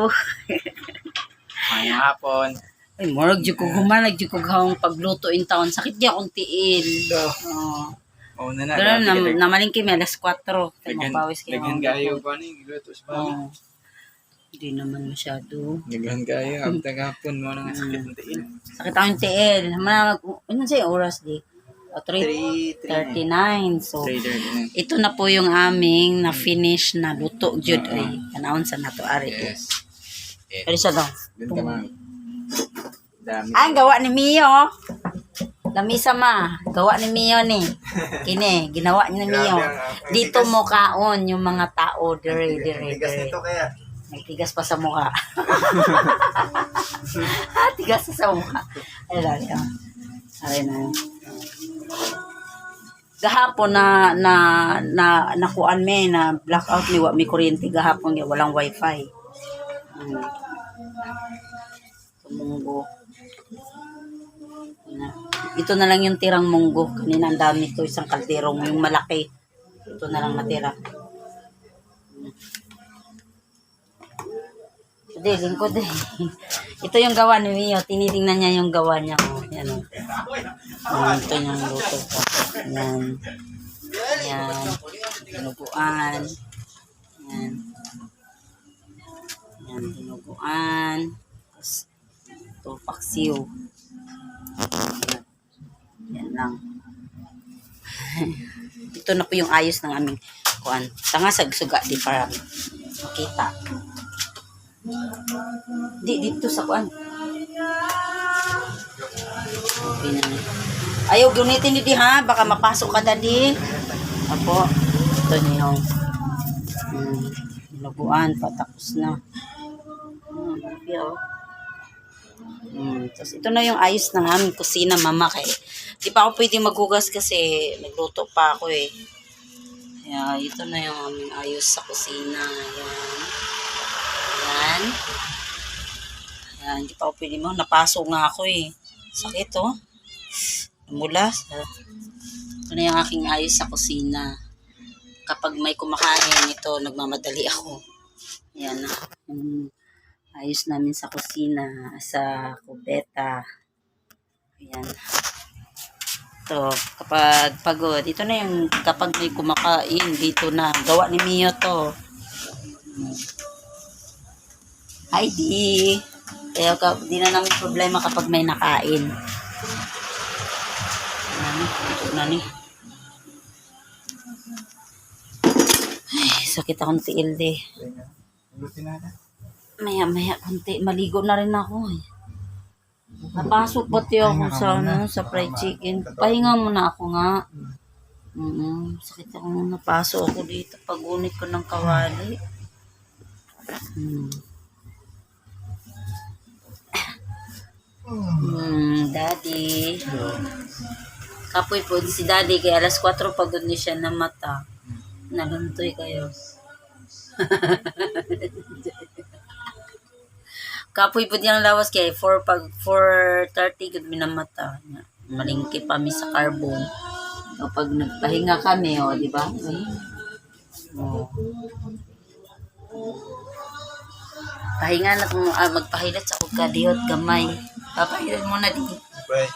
Hello. May hapon. Ay, morag jud ko humanag jud ko gahong pagluto in taon. Sakit di akong tiil. Oh. Mauna na. Pero namalingki may alas 4. Kaya Daghan mapawis kayo. kayo pa ni. Giluto sa bahay. Hindi naman masyado. Daghan kayo. Abtag hapon mo nang sakit ng tiil. Sakit akong tiil. Ano sa'yo oras di? 3:39. So, 3:39. ito na po yung aming na-finish na luto jud. Ay, kanahon sa nato ari to. Yes. Pero siya daw. Doon ka man. Dami. Ang gawa ni Mio. Lamisa ma. Gawa ni Mio ni. Kini, ginawa ni Mio. Dito mo kaon yung mga tao. Dire. Kaya. May tigas pa sa mukha. Tigas sa mukha. Ay, lang. Ay na. Gahapon na nakuan me na blackout ni wa mi kuryente gahapon nga walang wifi. Munggo. Ito na lang yung tirang munggo. Kanina ang dami ito, isang kalderong yung malaki. Ito na lang natira. Hindi, lingkod eh. Ito yung gawa ni Mio. Tinitingnan niya yung gawa niya. Yan o. Ito yung luto ko. Yan. Yan. Dinuguan. Yan. Yan, dinuguan. Tapos, ito, paksiw. Yan lang. Ito na po yung ayos ng aming kuan. Tanga sagsuga di para makita. Dito sa kuan. Okay na. Ayaw gunitin ni di ha, baka mapasok ka dadi. Apo, ito niyo. Dinuguan, patapos na. Tapos ito na yung ayos ng aming kusina, mama. Kaya di pa ako pwede maghugas kasi nagluto pa ako eh. Kaya ito na yung aming ayos sa kusina. Ayan. Ayan, di pa ako pwede mo. Napaso nga ako eh. Sakit oh. Mula. Ito na yung aking ayos sa kusina. Kapag may kumakain ito, nagmamadali ako. Ayan na. Ayos namin sa kusina, sa kubeta. Ayan. Ito, kapag pagod, ito na yung kapag may kumakain, dito na. Gawa ni Mio to. Hi, di. Kaya di na namin problema kapag may nakain. Ito na ni. Ay, sakit akong tiil di. Maya konti, maligo na rin ako eh. Napasok pati ako sa fried chicken. Pahinga muna ako nga. Sakit ako nung napasok ako dito. Pagunit ko ng kawali. Daddy. Kapoy po si Daddy kaya alas 4 pagod niya siya na mata. Naluntoy kayo. Kapoy po diyang lawas kaya 4:30 gud minamata. Malingki pa mi sa carbon. Kapag nagpahinga kami, di ba? Pahinga na kung magpahilat sa kagadiot gamay. Papahilat mo na di. Bye.